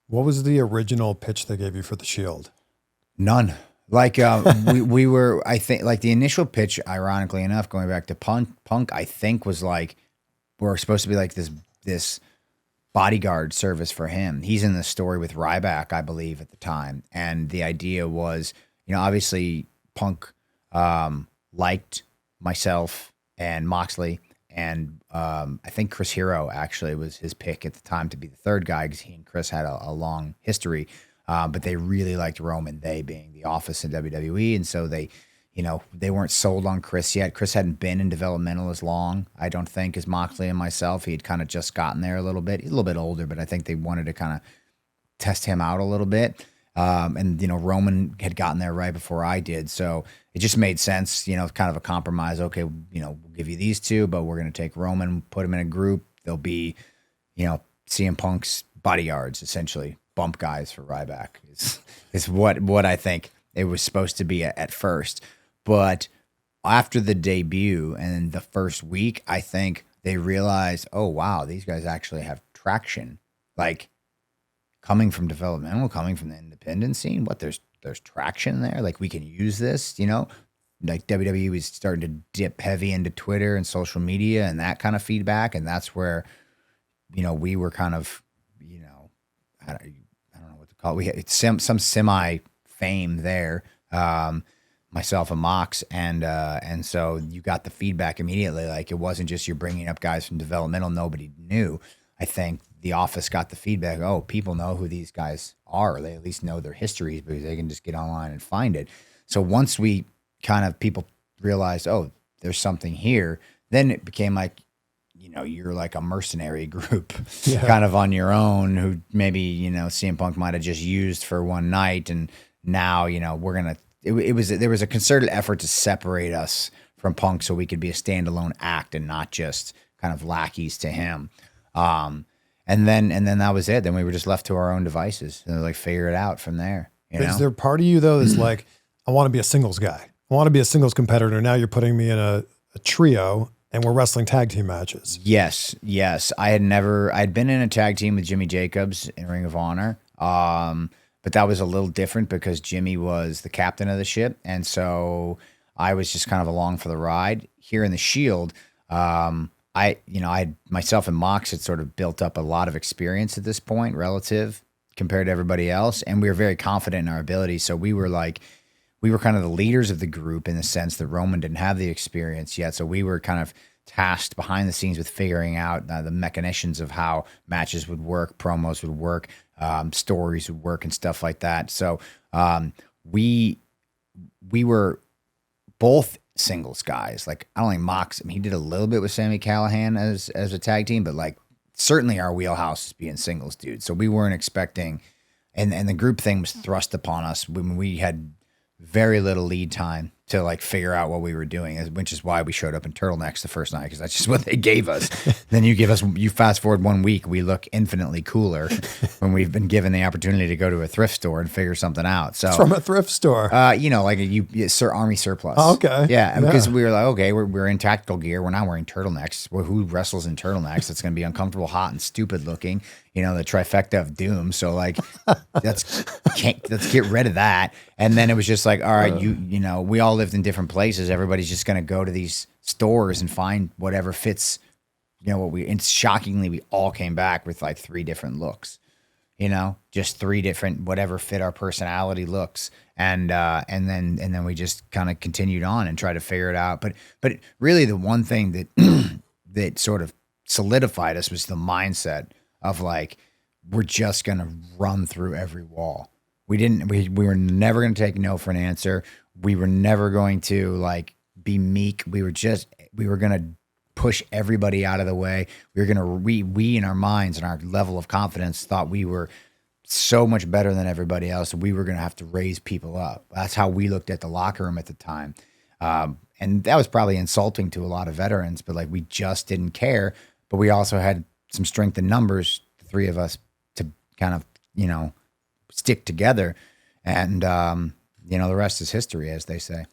What was the original pitch they gave you for the Shield? None. Like we were, I think, like the initial pitch, ironically enough, going back to Punk, I think was like we're supposed to be like this bodyguard service for him. He's in the story with Ryback, I believe, at the time, and the idea was, obviously Punk liked myself and Moxley, and I think Chris Hero actually was his pick at the time to be the third guy because he and Chris had a long history. But they really liked Roman, they being the office in WWE, and so they weren't sold on Chris yet. Chris hadn't been in developmental as long, I don't think, as Moxley and myself. He had kind of just gotten there a little bit. He's a little bit older, but I think they wanted to kind of test him out a little bit. And Roman had gotten there right before I did, so it just made sense. Kind of a compromise. Okay, we'll give you these two, but we're going to take Roman, put him in a group. They'll be, CM Punk's bodyguards, essentially bump guys for Ryback. Is what I think it was supposed to be at first, but after the debut and the first week, I think they realized, oh wow, these guys actually have traction. Like, coming from developmental, coming from the independent scene, there's traction there. Like, we can use this, like WWE was starting to dip heavy into Twitter and social media and that kind of feedback. And that's where, we were kind of, I don't know what to call it. We had some semi fame there. Myself and Mox, and so you got the feedback immediately. Like, it wasn't just you're bringing up guys from developmental nobody knew. I think the office got the feedback. Oh, people know who these guys are. They at least know their histories because they can just get online and find it. So once we kind of people realized, oh, there's something here, then it became like, you're like a mercenary group, kind of on your own, who maybe CM Punk might have just used for one night, and now we're gonna. There was a concerted effort to separate us from Punk so we could be a standalone act and not just kind of lackeys to him. And then that was it. Then we were just left to our own devices and like figure it out from there. Is there part of you though that's like, I want to be a singles guy. I want to be a singles competitor. Now you're putting me in a trio and we're wrestling tag team matches. Yes. I'd been in a tag team with Jimmy Jacobs in Ring of Honor. But that was a little different because Jimmy was the captain of the ship. And so I was just kind of along for the ride. Here in the Shield, I myself and Mox had sort of built up a lot of experience at this point relative compared to everybody else. And we were very confident in our ability. So we were kind of the leaders of the group in the sense that Roman didn't have the experience yet. So we were kind of tasked behind the scenes with figuring out the machinations of how matches would work, promos would work, stories would work, and stuff like that. So we were both singles guys. Like, I don't think Mox, he did a little bit with Sami Callihan as a tag team, but like certainly our wheelhouse is being singles dudes. So we weren't expecting, and the group thing was thrust upon us when we had very little lead time to like figure out what we were doing, which is why we showed up in turtlenecks the first night, because that's just what they gave us. Then you fast forward 1 week, we look infinitely cooler when we've been given the opportunity to go to a thrift store and figure something out. So from a thrift store, like army surplus. Oh, okay. Yeah, because we were like, okay, we're in tactical gear. We're not wearing turtlenecks. Well, who wrestles in turtlenecks? It's going to be uncomfortable, hot, and stupid looking. The trifecta of doom. So like, let's get rid of that. And then it was just like, all right, we all lived in different places. Everybody's just going to go to these stores and find whatever fits, and shockingly, we all came back with like 3 different looks, just 3 different, whatever fit our personality looks. And then we just kind of continued on and tried to figure it out. But really the one thing that, that sort of solidified us was the mindset of like, we're just going to run through every wall. We were never going to take no for an answer. We were never going to like be meek. We were going to push everybody out of the way. We were going to, we in our minds and our level of confidence thought we were so much better than everybody else. We were going to have to raise people up. That's how we looked at the locker room at the time. And that was probably insulting to a lot of veterans, but like, we just didn't care. But we also had some strength in numbers, the 3 of us, to kind of, stick together. And, the rest is history, as they say.